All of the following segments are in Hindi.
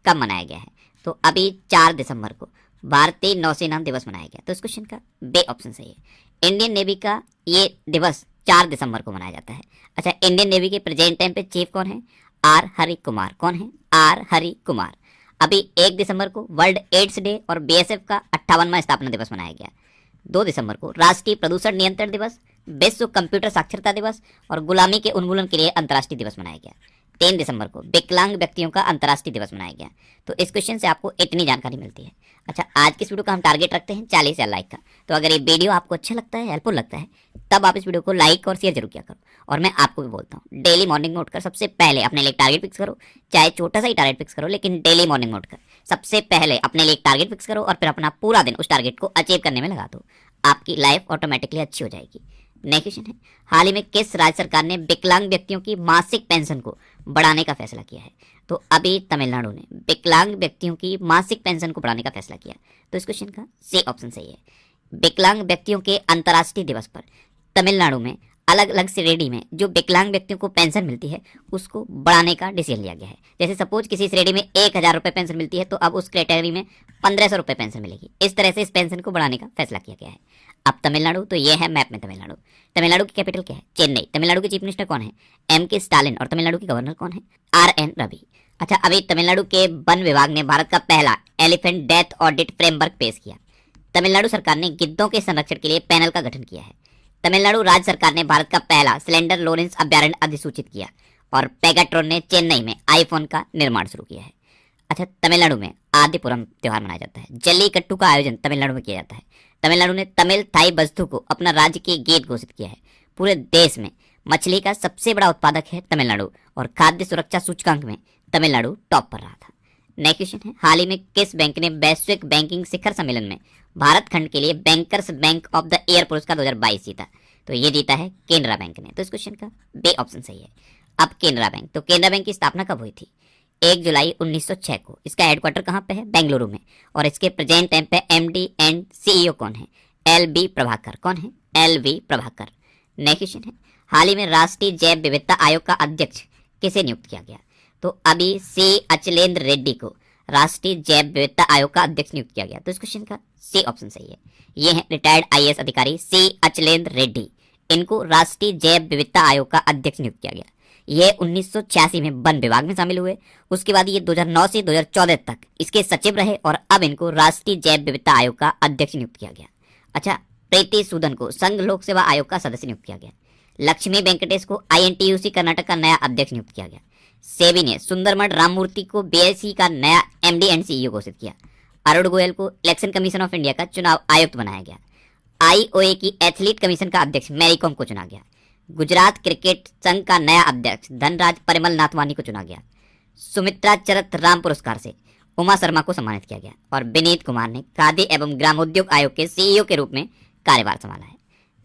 कब मनाया गया है? तो अभी 4 दिसंबर को भारतीय नौसेना दिवस मनाया गया। तो इस क्वेश्चन का बे ऑप्शन सही है। इंडियन नेवी का ये दिवस 4 दिसंबर को मनाया जाता है। अच्छा, इंडियन नेवी के प्रेजेंट टाइम पे चीफ कौन है? आर हरि कुमार। कौन है? आर हरि कुमार। अभी 1 दिसंबर को वर्ल्ड एड्स डे और बीएसएफ का 58वां स्थापना दिवस मनाया गया। 2 दिसंबर को राष्ट्रीय प्रदूषण नियंत्रण दिवस, विश्व कंप्यूटर साक्षरता दिवस और गुलामी के उन्मूलन के लिए अंतर्राष्ट्रीय दिवस मनाया गया। 3 दिसंबर को विकलांग व्यक्तियों का अंतर्राष्ट्रीय दिवस मनाया गया। तो इस क्वेश्चन से आपको इतनी जानकारी मिलती है। अच्छा, आज की इस वीडियो का हम टारगेट रखते हैं 40,000 लाइक का। तो अगर ये वीडियो आपको अच्छा लगता है, हेल्पफुल लगता है, तब आप इस वीडियो को लाइक और शेयर जरूर किया करो। और मैं आपको भी बोलता हूँ, डेली मॉर्निंग में उठकर सबसे पहले अपने लिए टारगेट फिक्स करो। चाहे छोटा सा ही टारगेट फिक्स करो, लेकिन डेली मॉर्निंग में उठकर सबसे पहले अपने लिए टारगेट फिक्स करो और फिर अपना पूरा दिन उस टारगेट को अचीव करने में लगा दो। आपकी लाइफ ऑटोमेटिकली अच्छी हो जाएगी। नेक्स्ट क्वेश्चन है, हाल ही में किस राज्य सरकार ने विकलांग व्यक्तियों की मासिक पेंशन को बढ़ाने का फैसला किया है? तो अभी तमिलनाडु ने विकलांग व्यक्तियों की मासिक पेंशन को बढ़ाने का फैसला किया। तो इस क्वेश्चन का सी ऑप्शन सही है। विकलांग व्यक्तियों के अंतर्राष्ट्रीय दिवस पर तमिलनाडु में अलग अलग श्रेणी में जो विकलांग व्यक्तियों को पेंशन मिलती है उसको बढ़ाने का डिसीजन लिया गया है। जैसे सपोज किसी श्रेणी में 1,000 रुपये पेंशन मिलती है, तो अब उस कैटेगरी में 1,500 रुपये पेंशन मिलेगी। इस तरह से इस पेंशन को बढ़ाने का फैसला किया गया है। अब तमिलनाडु, तो ये है मैप में तमिलनाडु। तमिलनाडु की कैपिटल क्या है? चेन्नई। तमिलनाडु के चीफ मिनिस्टर कौन है? M.K. स्टालिन। और तमिलनाडु के गवर्नर कौन है? R.N. रवि। अच्छा, अभी तमिलनाडु के वन विभाग ने भारत का पहला एलिफेंट डेथ ऑडिट फ्रेमवर्क पेश किया। तमिलनाडु सरकार ने गिद्धों के संरक्षण के लिए पैनल का गठन किया है। तमिलनाडु राज्य सरकार ने भारत का पहला सिलेंडर लोरेंस अभ्यारण्य अधिसूचित किया। और पेगाट्रॉन ने चेन्नई में आईफोन का निर्माण शुरू किया है। अच्छा, तमिलनाडु में आदिपुरम त्योहार मनाया जाता है। जल्लीकट्टू का आयोजन तमिलनाडु में किया जाता है। तमिलनाडु ने तमिल थाई बस्तु को अपना राज्य की गीत घोषित किया है। पूरे देश में मछली का सबसे बड़ा उत्पादक है तमिलनाडु और खाद्य सुरक्षा सूचकांक में तमिलनाडु टॉप पर रहा था। नेक्स्ट क्वेश्चन है, हाल ही में किस बैंक ने वैश्विक बैंकिंग शिखर सम्मेलन में भारत खंड के लिए bankers bank of the year पुरस्कार 2022 जीता? तो ये जीता है केनरा बैंक ने। तो इस क्वेश्चन का बे ऑप्शन सही है। अब केनरा बैंक, तो केनरा बैंक की स्थापना कब हुई थी? 1 जुलाई 1906 को। इसका हेडक्वार्टर कहाँ पे है? बेंगलुरु में। और इसके प्रेजेंट टाइम पे MD एंड CEO कौन है? LV प्रभाकर। कौन है? LV प्रभाकर। नेक्स्ट क्वेश्चन है, हाल ही में राष्ट्रीय जैव विविधता आयोग का अध्यक्ष किसे नियुक्त किया गया? तो अभी C अचलेंद्र रेड्डी को राष्ट्रीय जैव विविधता आयोग का अध्यक्ष नियुक्त किया गया। तो इस क्वेश्चन का सी ऑप्शन सही है। ये है रिटायर्ड IAS अधिकारी C अचलेंद्र रेड्डी। इनको राष्ट्रीय जैव विविधता आयोग का अध्यक्ष नियुक्त किया गया। ये 1986 में वन विभाग में शामिल हुए। उसके बाद ये 2009 से 2014 तक इसके सचिव रहे और अब इनको राष्ट्रीय जैव विविधता आयोग का अध्यक्ष नियुक्त किया गया। अच्छा, प्रीति सूदन को संघ लोक सेवा आयोग का सदस्य नियुक्त किया गया। लक्ष्मी वेंकटेश को INTUC कर्नाटक का नया अध्यक्ष नियुक्त किया गया। सेबी ने सुंदरमठ राममूर्ति को BSE का नया MD एंड CEO घोषित किया। अरुण गोयल को इलेक्शन कमीशन ऑफ इंडिया का चुनाव आयुक्त बनाया गया। IOA की एथलीट कमीशन का अध्यक्ष मैरी कॉम को चुना गया। गुजरात क्रिकेट संघ का नया अध्यक्ष धनराज परिमल नाथवानी को चुना गया। सुमित्रा चरत राम पुरस्कार से उमा शर्मा को सम्मानित किया गया। और विनीत कुमार ने खाद्य एवं ग्रामोद्योग आयोग के CEO के रूप में कार्यभार संभाला है।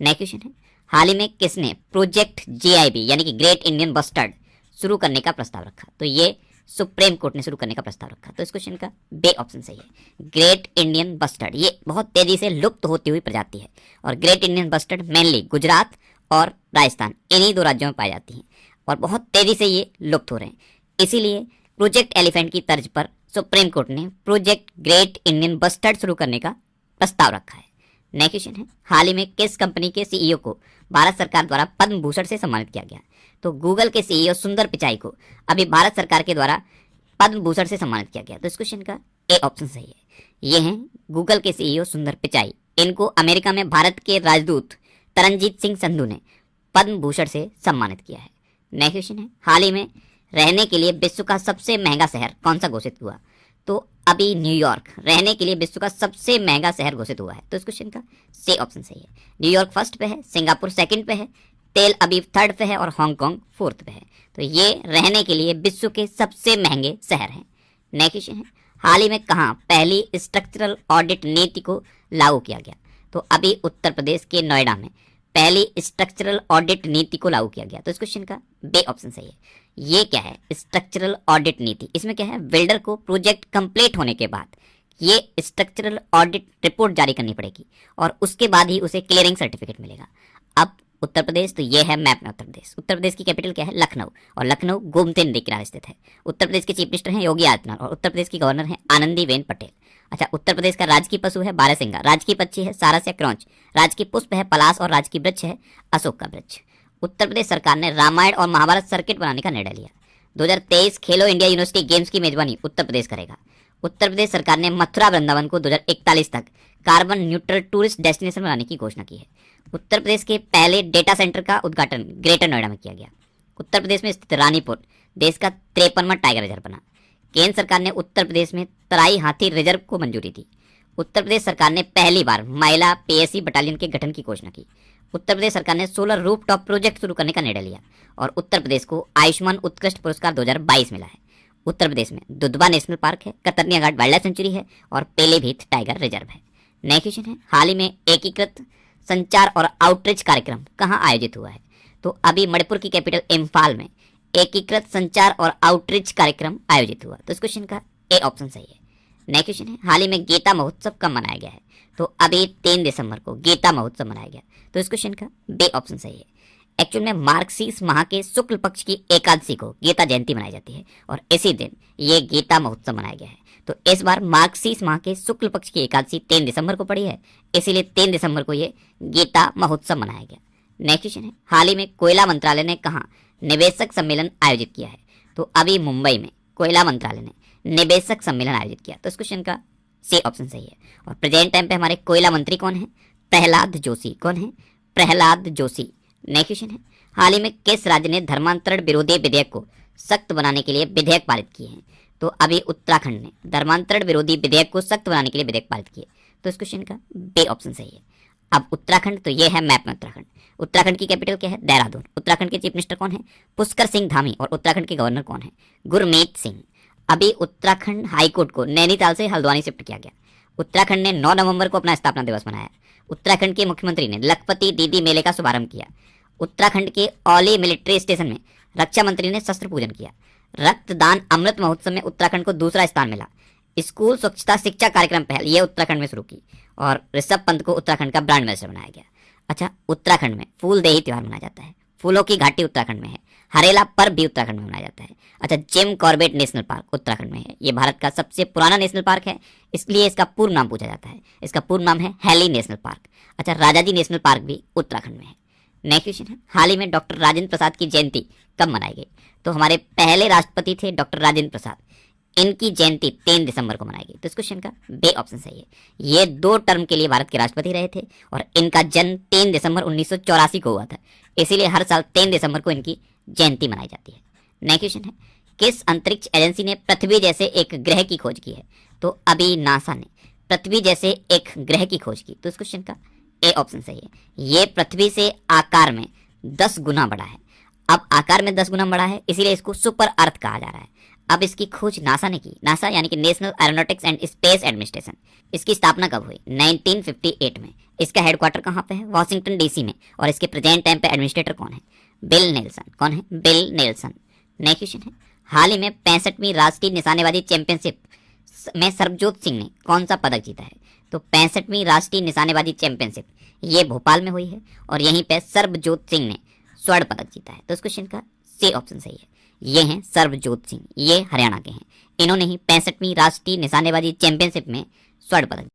नेक्स्ट क्वेश्चन है, हाल ही में किसने प्रोजेक्ट GIB यानी कि ग्रेट इंडियन बस्टर्ड शुरू करने का प्रस्ताव रखा? तो ये सुप्रीम कोर्ट ने शुरू करने का प्रस्ताव रखा। तो इस क्वेश्चन का बे ऑप्शन सही है। ग्रेट इंडियन बस्टर्ड ये बहुत तेजी से लुप्त होती हुई प्रजाति है और great Indian bustard mainly Gujarat और राजस्थान इन्हीं 2 राज्यों में पाई जाती हैं और बहुत तेजी से ये लुप्त हो रहे हैं। इसीलिए प्रोजेक्ट एलिफेंट की तर्ज पर सुप्रीम कोर्ट ने प्रोजेक्ट ग्रेट इंडियन बस्टर्ड शुरू करने का प्रस्ताव रखा है। नेक्स्ट क्वेश्चन है, हाल ही में किस कंपनी के CEO को भारत सरकार द्वारा पद्म भूषण से सम्मानित किया गया? तो गूगल के CEO सुंदर पिचाई को अभी भारत सरकार के द्वारा पद्म भूषण से सम्मानित किया गया। तो इस क्वेश्चन का ए ऑप्शन सही है। ये हैं गूगल के CEO सुंदर पिचाई। इनको अमेरिका में भारत के राजदूत तरनजीत सिंह संधू ने पद्म भूषण से सम्मानित किया है। नेक्स्ट क्वेश्चन है, हाल ही में रहने के लिए विश्व का सबसे महंगा शहर कौन सा घोषित हुआ? तो अभी न्यूयॉर्क रहने के लिए विश्व का सबसे महंगा शहर घोषित हुआ है। तो इस क्वेश्चन का सी ऑप्शन सही है। न्यूयॉर्क फर्स्ट पे है, सिंगापुर सेकंड पे है, तेल अवीव थर्ड पे है और हांगकांग फोर्थ पे है। तो ये रहने के लिए विश्व के सबसे महंगे शहर हैं। नेक्स्ट क्वेश्चन है, हाल ही में कहाँ पहली स्ट्रक्चरल ऑडिट नीति को लागू किया गया? तो अभी उत्तर प्रदेश के नोएडा में पहली स्ट्रक्चरल ऑडिट नीति को लागू किया गया। तो इस क्वेश्चन का बे ऑप्शन सही है। ये क्या है स्ट्रक्चरल ऑडिट नीति? इसमें क्या है, बिल्डर को प्रोजेक्ट कंप्लीट होने के बाद ये स्ट्रक्चरल ऑडिट रिपोर्ट जारी करनी पड़ेगी और उसके बाद ही उसे क्लियरिंग सर्टिफिकेट मिलेगा। अब उत्तर प्रदेश, तो ये है मैप में उत्तर प्रदेश। उत्तर प्रदेश की कैपिटल क्या है? लखनऊ, और लखनऊ गोमती नदी किनारे स्थित है। उत्तर प्रदेश के चीफ मिनिस्टर हैं योगी आदित्यनाथ, और उत्तर प्रदेश की गवर्नर हैं आनंदीबेन पटेल। अच्छा, उत्तर प्रदेश का राजकीय पशु है बारहसिंगा, राजकीय पक्षी है सारस या क्रौंच, राजकीय पुष्प है पलाश, और राजकीय वृक्ष है अशोक का वृक्ष। उत्तर प्रदेश सरकार ने रामायण और महाभारत सर्किट बनाने का निर्णय लिया। 2023 खेलो इंडिया यूनिवर्सिटी गेम्स की मेजबानी उत्तर प्रदेश करेगा। उत्तर प्रदेश सरकार ने मथुरा वृंदावन को 2041 तक कार्बन न्यूट्रल टूरिस्ट डेस्टिनेशन बनाने की घोषणा की है। उत्तर प्रदेश के पहले डेटा सेंटर का उद्घाटन ग्रेटर नोएडा में किया गया। उत्तर प्रदेश में स्थित रानीपुर देश का 53वां टाइगर रिजर्व बना। केंद्र सरकार ने उत्तर प्रदेश में तराई हाथी रिजर्व को मंजूरी दी। उत्तर प्रदेश सरकार ने पहली बार महिला पीएससी बटालियन के गठन की घोषणा की। उत्तर प्रदेश सरकार ने सोलर रूफटॉप प्रोजेक्ट शुरू करने का निर्णय लिया, और उत्तर प्रदेश को आयुष्मान उत्कृष्ट पुरस्कार 2022 मिला है। उत्तर प्रदेश में दुधवा नेशनल पार्क है, कतर्निया घाट वाइल्ड लाइफ सेंचुरी है, और पीलीभीत टाइगर रिजर्व है। नेक्स्ट क्वेश्चन है, हाल ही में एकीकृत संचार और आउटरीच कार्यक्रम कहाँ आयोजित हुआ है? तो अभी मणिपुर की कैपिटल इम्फाल में एकीकृत संचार और आउटरीच कार्यक्रम आयोजित हुआ। तो इस क्वेश्चन का ए ऑप्शन सही है। नेक्स्ट क्वेश्चन है, हाल ही में गीता महोत्सव कब मनाया गया है? तो अभी 3 दिसंबर को गीता महोत्सव मनाया गया। तो इस क्वेश्चन का बी ऑप्शन सही है। एक्चुअल में मार्गशीर्ष माह के शुक्ल पक्ष की एकादशी को गीता जयंती मनाई जाती है, और इसी दिन ये गीता महोत्सव मनाया गया है। तो इस बार मार्गशीर्ष माह के शुक्ल पक्ष की एकादशी 3 दिसंबर को पड़ी है, इसीलिए 3 दिसंबर को ये गीता महोत्सव मनाया गया। नेक्स्ट क्वेश्चन है, हाल ही में कोयला मंत्रालय ने कहाँ निवेशक सम्मेलन आयोजित किया है? तो अभी मुंबई में कोयला मंत्रालय ने निवेशक सम्मेलन आयोजित किया। तो इस क्वेश्चन का सी ऑप्शन सही है। और प्रेजेंट टाइम पे हमारे कोयला मंत्री कौन है? प्रहलाद जोशी। कौन है? प्रहलाद जोशी। नेक्स्ट क्वेश्चन है, हाल ही में किस राज्य ने धर्मांतरण विरोधी विधेयक को सख्त बनाने के लिए विधेयक पारित किए हैं? तो अभी उत्तराखंड ने धर्मांतरण विरोधी विधेयक को सख्त बनाने के लिए विधेयक पारित किए। तो इस क्वेश्चन का बी ऑप्शन सही है। अब उत्तराखंड, तो ये है मैप में उत्तराखंड। उत्तराखंड की कैपिटल क्या है? देहरादून। उत्तराखंड के चीफ मिनिस्टर कौन है? पुष्कर सिंह धामी। और उत्तराखंड के गवर्नर कौन है? गुरमीत सिंह। अभी उत्तराखंड हाईकोर्ट को नैनीताल से हल्द्वानी शिफ्ट किया गया। उत्तराखंड ने 9 नवंबर को अपना स्थापना दिवस मनाया। उत्तराखंड के मुख्यमंत्री ने लखपति दीदी मेले का शुभारंभ किया। उत्तराखंड के औली मिलिट्री स्टेशन में रक्षा मंत्री ने शस्त्र पूजन किया। रक्तदान अमृत महोत्सव में उत्तराखंड को दूसरा स्थान मिला। स्कूल स्वच्छता शिक्षा कार्यक्रम पहल ये उत्तराखंड में शुरू की, और ऋषभ पंत को उत्तराखंड का ब्रांड एम्बेसडर बनाया गया। अच्छा, उत्तराखंड में फूलदेही त्योहार मनाया जाता है। फूलों की घाटी उत्तराखंड में है। हरेला पर्व भी उत्तराखंड में मनाया जाता है। अच्छा, Jim Corbett national park Uttarakhand में है। ये भारत का सबसे पुराना नेशनल पार्क है, इसलिए इसका पूर्ण नाम पूछा जाता है। इसका पूर्ण नाम है हैली नेशनल पार्क। अच्छा, राजाजी नेशनल पार्क भी उत्तराखंड में है। नेक्स्ट क्वेश्चन है, हाल ही में डॉक्टर राजेंद्र प्रसाद की जयंती कब मनाई गई? तो हमारे पहले राष्ट्रपति थे डॉक्टर राजेंद्र प्रसाद, इनकी जयंती 3 दिसंबर को मनाई गई। तो इस क्वेश्चन का बी ऑप्शन सही है। ये 2 टर्म के लिए भारत के राष्ट्रपति रहे थे, और इनका जन्म 3 दिसंबर 1984 को हुआ था, इसीलिए हर साल 3 दिसंबर को इनकी जयंती मनाई जाती है। नेक्स्ट क्वेश्चन है, किस अंतरिक्ष एजेंसी ने पृथ्वी जैसे एक ग्रह की खोज की है? तो अभी नासा ने पृथ्वी जैसे एक ग्रह की खोज की। तो इस क्वेश्चन का ए ऑप्शन सही है। ये पृथ्वी से आकार में 10 गुना बड़ा है। अब आकार में 10 गुना बड़ा है, इसीलिए इसको सुपर अर्थ कहा जा रहा है। अब इसकी खोज नासा ने की। नासा यानी कि national aeronautics and space administration. इसकी स्थापना कब हुई? 1958 में। इसका हेडक्वार्टर कहाँ पे है? वॉशिंगटन डीसी में। और इसके प्रेजेंट टाइम पे एडमिनिस्ट्रेटर कौन है? Bill Nelson. कौन है? Bill Nelson. नेक्स्ट क्वेश्चन है, हाल ही में 65वीं राष्ट्रीय निशानेबाजी चैंपियनशिप में सरबजोत सिंह ने कौन सा पदक जीता है? तो 65वीं राष्ट्रीय निशानेबाजी चैंपियनशिप ये भोपाल में हुई है, और यहीं पे सरबजोत सिंह ने स्वर्ण पदक जीता है। तो इस क्वेश्चन का सी ऑप्शन सही है। ये हैं सरबजोत सिंह, ये हरियाणा के हैं। इन्होंने ही 65वीं राष्ट्रीय निशानेबाजी चैंपियनशिप में स्वर्ण पदक